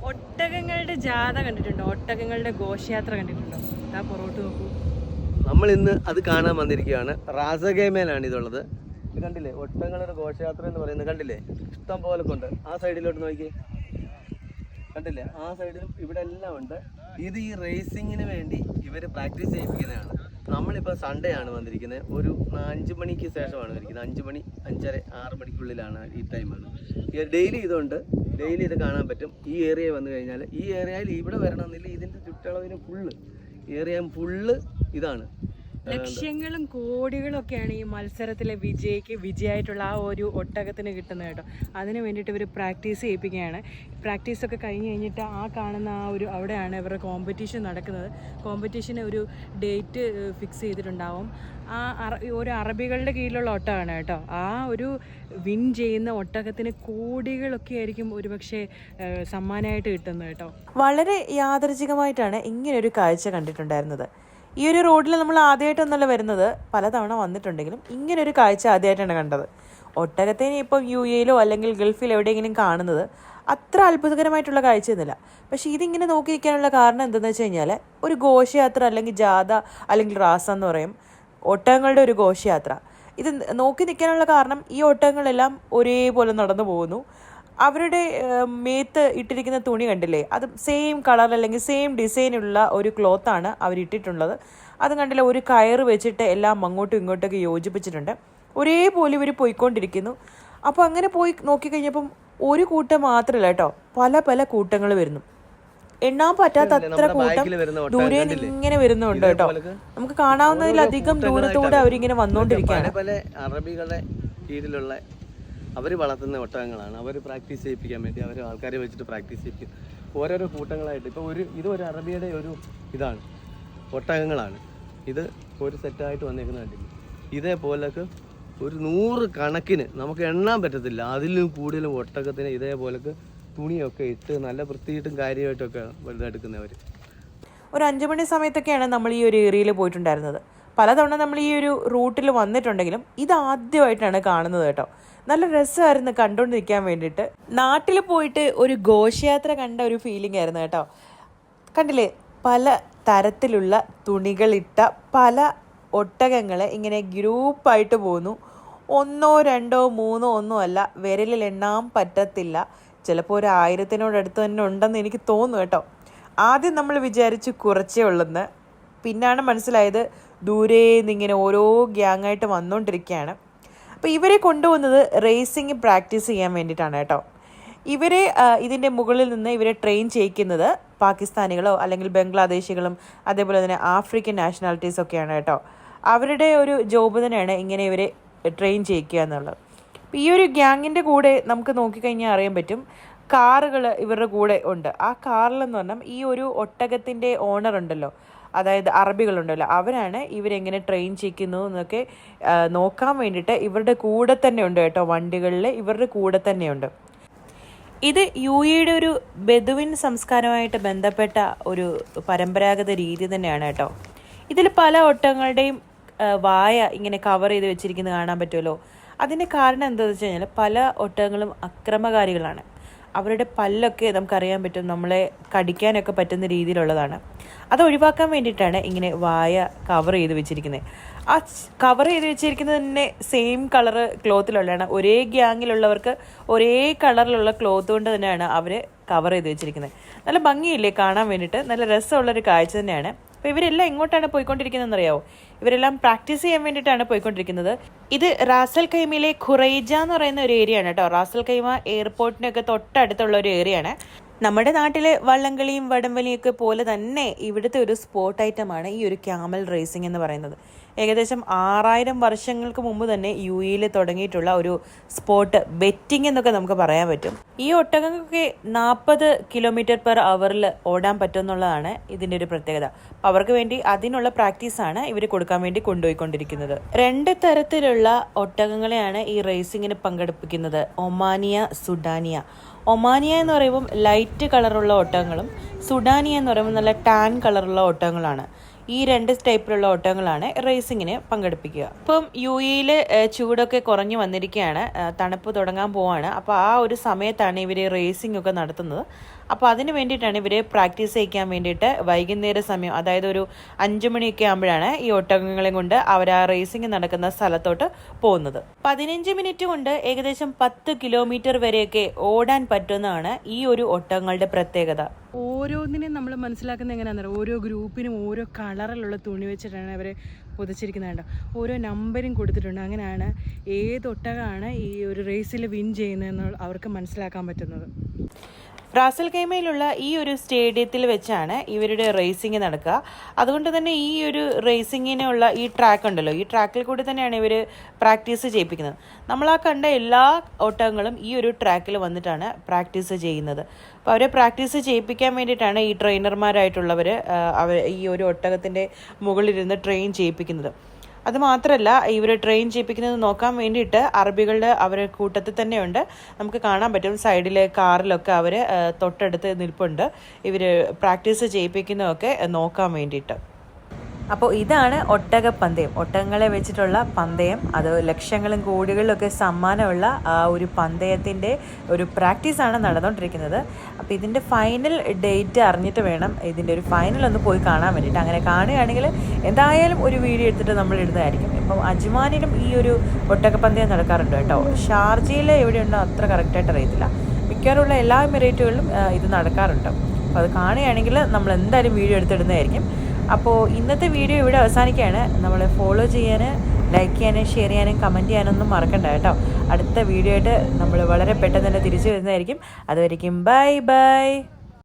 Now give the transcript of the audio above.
ഒട്ടകങ്ങളുടെ ജാഥ കണ്ടിട്ടുണ്ടോ? ഒട്ടകങ്ങളുടെ ഘോഷയാത്ര കണ്ടിട്ടുണ്ടോ? ആ പുറകോട്ട് നോക്കൂ. നമ്മൾ ഇന്ന് അത് കാണാൻ വന്നിരിക്കുകയാണ്. റാസഗേമേലാണ് ഇതുള്ളത്. ഇത് കണ്ടില്ലേ, ഒട്ടകങ്ങളുടെ ഘോഷയാത്ര എന്ന് പറയുന്നത് കണ്ടില്ലേ, ഇഷ്ടം പോലെ കൊണ്ട്. ആ സൈഡിലോട്ട് നോക്കി, കണ്ടില്ലേ, ആ സൈഡിലും ഇവിടെ എല്ലാം ഉണ്ട്. ഇത് ഈ റേസിങ്ങിന് വേണ്ടി ഇവർ പ്രാക്ടീസ് ചെയ്യിപ്പിക്കുന്നതാണ്. നമ്മളിപ്പോൾ സൺഡേ ആണ് വന്നിരിക്കുന്നത്. ഒരു 5 മണിക്ക് ശേഷമാണ് വന്നിരിക്കുന്നത്. 5 മണി 5:30 6 മണിക്കുള്ളിലാണ് ഈ ടൈമാണ്. ഡെയിലി ഇതുണ്ട്, ഡെയിലി ഇത് കാണാൻ പറ്റും. ഈ ഏരിയ വന്നു കഴിഞ്ഞാൽ ഈ ഏരിയയിൽ ഇവിടെ വരണമെന്നില്ല, ഇതിൻ്റെ ചുറ്റളവിന് ഫുള്ള് ഏരിയ ഫുള്ള് ഇതാണ്. ലക്ഷങ്ങളും കോടികളും ഒക്കെയാണ് ഈ മത്സരത്തിലെ വിജയമായിട്ടുള്ള ആ ഒരു ഒട്ടകത്തിന് കിട്ടുന്നത് കേട്ടോ. അതിന് വേണ്ടിയിട്ട് ഇവർ പ്രാക്ടീസ് ചെയ്യിപ്പിക്കുകയാണ്. പ്രാക്ടീസൊക്കെ കഴിഞ്ഞ് കഴിഞ്ഞിട്ട് ആ കാണുന്ന ആ ഒരു അവിടെയാണ് ഇവരുടെ കോമ്പറ്റീഷൻ നടക്കുന്നത്. കോമ്പറ്റീഷന് ഒരു ഡേറ്റ് ഫിക്സ് ചെയ്തിട്ടുണ്ടാവും. ആ ഒരു അറബികളുടെ കീഴിലുള്ള ഒട്ടകമാണ് കേട്ടോ. ആ ഒരു വിൻ ചെയ്യുന്ന ഒട്ടകത്തിന് കോടികളൊക്കെ ആയിരിക്കും ഒരുപക്ഷെ സമ്മാനമായിട്ട് കിട്ടുന്നത് കേട്ടോ. വളരെ യാദൃച്ഛികമായിട്ടാണ് ഇങ്ങനൊരു കാഴ്ച കണ്ടിട്ടുണ്ടായിരുന്നത്. ഈ ഒരു റോഡിൽ നമ്മൾ ആദ്യമായിട്ടൊന്നല്ല വരുന്നത്, പലതവണ വന്നിട്ടുണ്ടെങ്കിലും ഇങ്ങനൊരു കാഴ്ച ആദ്യമായിട്ടാണ് കണ്ടത്. ഒട്ടകത്തേനെ ഇപ്പം UAE അല്ലെങ്കിൽ ഗൾഫിൽ എവിടെയെങ്കിലും കാണുന്നത് അത്ര അത്ഭുതകരമായിട്ടുള്ള കാഴ്ചയൊന്നുമില്ല. പക്ഷേ ഇതിങ്ങനെ നോക്കിയിരിക്കാനുള്ള കാരണം എന്തെന്ന് വെച്ച് കഴിഞ്ഞാൽ, ഒരു ഘോഷയാത്ര അല്ലെങ്കിൽ ജാഥ അല്ലെങ്കിൽ റാസ എന്ന് പറയും, ഒട്ടകങ്ങളുടെ ഒരു ഘോഷയാത്ര. ഇത് നോക്കി നിൽക്കാനുള്ള കാരണം ഈ ഒട്ടകങ്ങളെല്ലാം ഒരേപോലെ നടന്നു പോകുന്നു. അവരുടെ മേത്ത് ഇട്ടിരിക്കുന്ന തുണി കണ്ടില്ലേ, അത് സെയിം കളർ അല്ലെങ്കിൽ സെയിം ഡിസൈനുള്ള ഒരു ക്ലോത്താണ് അവരിട്ടിട്ടുള്ളത്. അത് കണ്ടില്ല, ഒരു കയറ് വെച്ചിട്ട് എല്ലാം അങ്ങോട്ടും ഇങ്ങോട്ടൊക്കെ യോജിപ്പിച്ചിട്ടുണ്ട്. ഒരേപോലെ ഇവർ പോയിക്കൊണ്ടിരിക്കുന്നു. അപ്പോൾ അങ്ങനെ പോയി നോക്കിക്കഴിഞ്ഞപ്പം ഒരു കൂട്ടം മാത്രമല്ല കേട്ടോ, പല പല കൂട്ടങ്ങൾ വരുന്നു. എണ്ണാൻ പറ്റാത്ത അത്ര കൂട്ടം ദൂരെ ഇങ്ങനെ വരുന്നുണ്ട് കേട്ടോ. നമുക്ക് കാണാവുന്നതിലധികം ദൂരത്തൂടെ അവരിങ്ങനെ വന്നുകൊണ്ടിരിക്കുകയാണ്. പല അറബികളുടെ കീഴിലുള്ള അവർ വളർത്തുന്ന ഒട്ടകങ്ങളാണ്. അവർ പ്രാക്ടീസ് ചെയ്യിപ്പിക്കാൻ വേണ്ടി അവർ ആൾക്കാരെ വെച്ചിട്ട് പ്രാക്ടീസ് ചെയ്യിപ്പിക്കും. ഓരോരോ കൂട്ടങ്ങളായിട്ട്. ഇപ്പോൾ ഇതൊരു അറബിയുടെ ഒരു ഇതാണ്, ഒട്ടകങ്ങളാണ്. ഇത് ഒരു സെറ്റായിട്ട് വന്നേക്കുന്ന കണ്ടില്ല. ഇതേപോലൊക്കെ ഒരു 100 കണക്കിന് നമുക്ക് എണ്ണാൻ പറ്റത്തില്ല. അതിലും കൂടുതലും ഒട്ടകത്തിന് ഇതേപോലൊക്കെ തുണിയൊക്കെ ഇട്ട് നല്ല വൃത്തിയിട്ടും കാര്യമായിട്ടൊക്കെ എടുക്കുന്നവർ. ഒരു 5 മണി സമയത്തൊക്കെയാണ് നമ്മൾ ഈ ഒരു ഏരിയയിൽ പോയിട്ടുണ്ടായിരുന്നത്. പലതവണ നമ്മൾ ഈ ഒരു റൂട്ടിൽ വന്നിട്ടുണ്ടെങ്കിലും ഇത് ആദ്യമായിട്ടാണ് കാണുന്നത് കേട്ടോ. നല്ല രസമായിരുന്നു കണ്ടുകൊണ്ടിരിക്കാൻ വേണ്ടിയിട്ട്. നാട്ടിൽ പോയിട്ട് ഒരു ഘോഷയാത്ര കണ്ട ഒരു ഫീലിംഗ് ആയിരുന്നു കേട്ടോ. കണ്ടില്ലേ, പല തരത്തിലുള്ള തുണികളിട്ട പല ഒട്ടകങ്ങളെ ഇങ്ങനെ ഗ്രൂപ്പായിട്ട് പോകുന്നു. 1 2 3 ഒന്നും അല്ല, വിരലിൽ എണ്ണാൻ പറ്റത്തില്ല. ചിലപ്പോൾ ഒരു 1000-നോടടുത്ത് തന്നെ ഉണ്ടെന്ന് എനിക്ക് തോന്നുന്നു കേട്ടോ. ആദ്യം നമ്മൾ വിചാരിച്ചു കുറച്ചേ ഉള്ളെന്ന്, പിന്നാണ് മനസ്സിലായത് ദൂരെ നിന്നിങ്ങനെ ഓരോ ഗ്യാങ്ങായിട്ട് വന്നുകൊണ്ടിരിക്കുകയാണ്. അപ്പോൾ ഇവരെ കൊണ്ടുപോകുന്നത് റേസിംഗ് പ്രാക്ടീസ് ചെയ്യാൻ വേണ്ടിയിട്ടാണ് കേട്ടോ. ഇവരെ ഇതിൻ്റെ മുകളിൽ നിന്ന് ഇവരെ ട്രെയിൻ ചെയ്യിക്കുന്നത് പാകിസ്ഥാനികളോ അല്ലെങ്കിൽ ബംഗ്ലാദേശികളും അതേപോലെ തന്നെ ആഫ്രിക്കൻ നാഷണാലിറ്റീസൊക്കെയാണ് കേട്ടോ. അവരുടെ ഒരു ജോബ് തന്നെയാണ് ഇങ്ങനെ ഇവരെ ട്രെയിൻ ചെയ്യിക്കുക എന്നുള്ളത്. അപ്പോൾ ഈ ഒരു ഗ്യാങ്ങിൻ്റെ കൂടെ നമുക്ക് നോക്കിക്കഴിഞ്ഞാൽ അറിയാൻ പറ്റും, കാറുകൾ ഇവരുടെ കൂടെ ഉണ്ട്. ആ കാറിലെന്ന് പറഞ്ഞാൽ ഈ ഒരു ഒട്ടകത്തിൻ്റെ ഓണർ ഉണ്ടല്ലോ, അതായത് അറബികളുണ്ടല്ലോ, അവരാണ് ഇവരെങ്ങനെ ട്രെയിൻ ചെയ്യിക്കുന്നു എന്നൊക്കെ നോക്കാൻ വേണ്ടിയിട്ട് ഇവരുടെ കൂടെ തന്നെ ഉണ്ട് കേട്ടോ. വണ്ടികളിൽ ഇവരുടെ കൂടെ തന്നെയുണ്ട്. ഇത് UAEയുടെ ഒരു ബെദുവിൻ സംസ്കാരമായിട്ട് ബന്ധപ്പെട്ട ഒരു പരമ്പരാഗത രീതി തന്നെയാണ് കേട്ടോ. ഇതിൽ പല ഒട്ടകങ്ങളുടെയും വായ ഇങ്ങനെ കവർ ചെയ്ത് വെച്ചിരിക്കുന്നത് കാണാൻ പറ്റുമല്ലോ. അതിൻ്റെ കാരണം എന്താണെന്ന് വെച്ച് കഴിഞ്ഞാൽ, പല ഒട്ടകങ്ങളും അക്രമകാരികളാണ്. അവരുടെ പല്ലൊക്കെ നമുക്കറിയാൻ പറ്റും, നമ്മളെ കടിക്കാനൊക്കെ പറ്റുന്ന രീതിയിലുള്ളതാണ്. അത് ഒഴിവാക്കാൻ വേണ്ടിയിട്ടാണ് ഇങ്ങനെ വായ കവർ ചെയ്ത് വെച്ചിരിക്കുന്നത്. ആ കവർ ചെയ്ത് വെച്ചിരിക്കുന്നത് തന്നെ സെയിം കളറ് ക്ലോത്തിലുള്ളതാണ്. ഒരേ ഗ്യാങ്ങിലുള്ളവർക്ക് ഒരേ കളറിലുള്ള ക്ലോത്ത് കൊണ്ട് തന്നെയാണ് അവർ കവർ ചെയ്ത് വെച്ചിരിക്കുന്നത്. നല്ല ഭംഗിയില്ലേ കാണാൻ വേണ്ടിയിട്ട്, നല്ല രസമുള്ളൊരു കാഴ്ച തന്നെയാണ്. അപ്പോൾ ഇവരെല്ലാം എങ്ങോട്ടാണ് പോയിക്കൊണ്ടിരിക്കുന്നതെന്ന് അറിയാമോ? ഇവരെല്ലാം പ്രാക്ടീസ് ചെയ്യാൻ വേണ്ടിയിട്ടാണ് പോയിക്കൊണ്ടിരിക്കുന്നത്. ഇത് റാസൽ ഖൈമയിലെ ഖുറൈജ എന്ന് പറയുന്ന ഒരു ഏരിയ ആണ് കേട്ടോ. റാസൽ ഖൈമ എയർപോർട്ടിനൊക്കെ തൊട്ടടുത്തുള്ള ഒരു ഏരിയ ആണ്. നമ്മുടെ നാട്ടിലെ വള്ളംകളിയും വടംവലിയൊക്കെ പോലെ തന്നെ ഇവിടുത്തെ ഒരു സ്പോർട്ട് ഐറ്റമാണ് ഈ ഒരു ക്യാമൽ റേസിംഗ് എന്ന് പറയുന്നത്. ഏകദേശം 6000 വർഷങ്ങൾക്ക് മുമ്പ് തന്നെ UAEയിൽ തുടങ്ങിയിട്ടുള്ള ഒരു സ്പോർട്ട്, ബെറ്റിംഗ് എന്നൊക്കെ നമുക്ക് പറയാൻ പറ്റും. ഈ ഒട്ടകങ്ങൾക്ക് 40 km/h ഓടാൻ പറ്റുമെന്നുള്ളതാണ് ഇതിൻ്റെ ഒരു പ്രത്യേകത. അപ്പോൾ അവർക്ക് വേണ്ടി അതിനുള്ള പ്രാക്ടീസാണ് ഇവർ കൊടുക്കാൻ വേണ്ടി കൊണ്ടുപോയിക്കൊണ്ടിരിക്കുന്നത്. 2 തരത്തിലുള്ള ഒട്ടകങ്ങളെയാണ് ഈ റേസിങ്ങിന് പങ്കെടുപ്പിക്കുന്നത്, ഒമാനിയ, സുഡാനിയ. ഒമാനിയ എന്ന് പറയുമ്പം ലൈറ്റ് കളറുള്ള ഒട്ടകങ്ങളും സുഡാനിയ എന്ന് പറയുമ്പോൾ നല്ല ടാൻ കളറുള്ള ഒട്ടകങ്ങളാണ്. ഈ 2 ടൈപ്പിലുള്ള ഒട്ടകങ്ങളാണ് റേസിങ്ങിന് പങ്കെടുപ്പിക്കുക. ഇപ്പം UAE-യിൽ ചൂടൊക്കെ കുറഞ്ഞു വന്നിരിക്കുകയാണ്, തണുപ്പ് തുടങ്ങാൻ പോവാണ്. അപ്പോൾ ആ ഒരു സമയത്താണ് ഇവർ റേസിംഗ് ഒക്കെ നടത്തുന്നത്. അപ്പോൾ അതിന് വേണ്ടിയിട്ടാണ് ഇവർ പ്രാക്ടീസ് ചെയ്യിക്കാൻ വേണ്ടിയിട്ട് വൈകുന്നേര സമയം, അതായത് ഒരു 5 മണിയൊക്കെ ആകുമ്പോഴാണ് ഈ ഒട്ടകങ്ങളെ കൊണ്ട് അവർ ആ റേസിംഗ് നടക്കുന്ന സ്ഥലത്തോട്ട് പോകുന്നത്. 15 മിനിറ്റ് കൊണ്ട് ഏകദേശം 10 കിലോമീറ്റർ വരെയൊക്കെ ഓടാൻ പറ്റുന്നതാണ് ഈ ഒരു ഒട്ടകങ്ങളുടെ പ്രത്യേകത. ഓരോന്നിനെയും നമ്മൾ മനസ്സിലാക്കുന്നത് എങ്ങനെയാണെന്ന് ഓരോ ഗ്രൂപ്പിനും ഓരോ കളറിലുള്ള തുണി വെച്ചിട്ടാണ് അവരെ പൊതിച്ചിരിക്കുന്നത്. ഓരോ നമ്പരും കൊടുത്തിട്ടുണ്ട്. അങ്ങനെയാണ് ഏതൊട്ടകമാണ് ഈ ഒരു റേസിൽ വിൻ ചെയ്യുന്നതെന്ന് അവർക്ക് മനസ്സിലാക്കാൻ പറ്റുന്നത്. റാസൽ ഖൈമയിലുള്ള ഈ ഒരു സ്റ്റേഡിയത്തിൽ വെച്ചാണ് ഇവരുടെ റേസിംഗ് നടക്കുക. അതുകൊണ്ട് തന്നെ ഈ ഒരു റേസിങ്ങിനുള്ള ഈ ട്രാക്ക് ഉണ്ടല്ലോ, ഈ ട്രാക്കിൽ കൂടി തന്നെയാണ് ഇവർ പ്രാക്ടീസ് ചെയ്യിപ്പിക്കുന്നത്. നമ്മൾ ആ കണ്ട എല്ലാ ഒട്ടകങ്ങളും ഈ ഒരു ട്രാക്കിൽ വന്നിട്ടാണ് പ്രാക്ടീസ് ചെയ്യുന്നത്. അപ്പോൾ അവരെ പ്രാക്ടീസ് ചെയ്യിപ്പിക്കാൻ വേണ്ടിയിട്ടാണ് ഈ ട്രെയിനർമാരായിട്ടുള്ളവർ ഈ ഒരു ഒട്ടകത്തിൻ്റെ മുകളിലിരുന്ന് ട്രെയിൻ ചെയ്യിപ്പിക്കുന്നത്. അതുമാത്രമല്ല, ഇവർ ട്രെയിൻ ചെയ്യിപ്പിക്കുന്നത് നോക്കാൻ വേണ്ടിയിട്ട് അറബികളുടെ അവരുടെ കൂട്ടത്തിൽ തന്നെയുണ്ട്. നമുക്ക് കാണാൻ പറ്റും സൈഡിലെ കാറിലൊക്കെ അവർ തൊട്ടടുത്ത് നിൽപ്പുണ്ട്, ഇവർ പ്രാക്ടീസ് ചെയ്യിപ്പിക്കുന്നതൊക്കെ നോക്കാൻ വേണ്ടിയിട്ട്. അപ്പോൾ ഇതാണ് ഒട്ടകപ്പന്തയം, ഒട്ടകങ്ങളെ വെച്ചിട്ടുള്ള പന്തയം. അത് ലക്ഷങ്ങളും കോടികളിലൊക്കെ സമ്മാനമുള്ള ആ ഒരു പന്തയത്തിൻ്റെ ഒരു പ്രാക്ടീസാണ് നടന്നുകൊണ്ടിരിക്കുന്നത്. അപ്പോൾ ഇതിൻ്റെ ഫൈനൽ ഡേറ്റ് അറിഞ്ഞിട്ട് വേണം ഇതിൻ്റെ ഒരു ഫൈനൽ ഒന്ന് പോയി കാണാൻ വേണ്ടിയിട്ട്. അങ്ങനെ കാണുകയാണെങ്കിൽ എന്തായാലും ഒരു വീഡിയോ എടുത്തിട്ട് നമ്മൾ ഇടുന്നതായിരിക്കും. ഇപ്പം അജ്മാനിലും ഈ ഒരു ഒട്ടകപ്പന്തയം നടക്കാറുണ്ട് കേട്ടോ. ഷാർജയിൽ എവിടെയുണ്ടോ അത്ര കറക്റ്റായിട്ട് അറിയത്തില്ല. മിക്കവാറുള്ള എല്ലാ എമിറേറ്റുകളിലും ഇത് നടക്കാറുണ്ട്. അപ്പോൾ അത് കാണുകയാണെങ്കിൽ നമ്മൾ എന്തായാലും വീഡിയോ എടുത്തിടുന്നതായിരിക്കും. അപ്പോൾ ഇന്നത്തെ വീഡിയോ ഇവിടെ അവസാനിക്കുകയാണ്. നമ്മളെ ഫോളോ ചെയ്യാൻ, ലൈക്ക് ചെയ്യാനും ഷെയർ ചെയ്യാനും കമൻറ്റ് ചെയ്യാനൊന്നും മറക്കണ്ട കേട്ടോ. അടുത്ത വീഡിയോ ആയിട്ട് നമ്മൾ വളരെ പെട്ടെന്ന് തന്നെ തിരിച്ചു വരുന്നതായിരിക്കും. അതുവരെയും ബൈ ബൈ.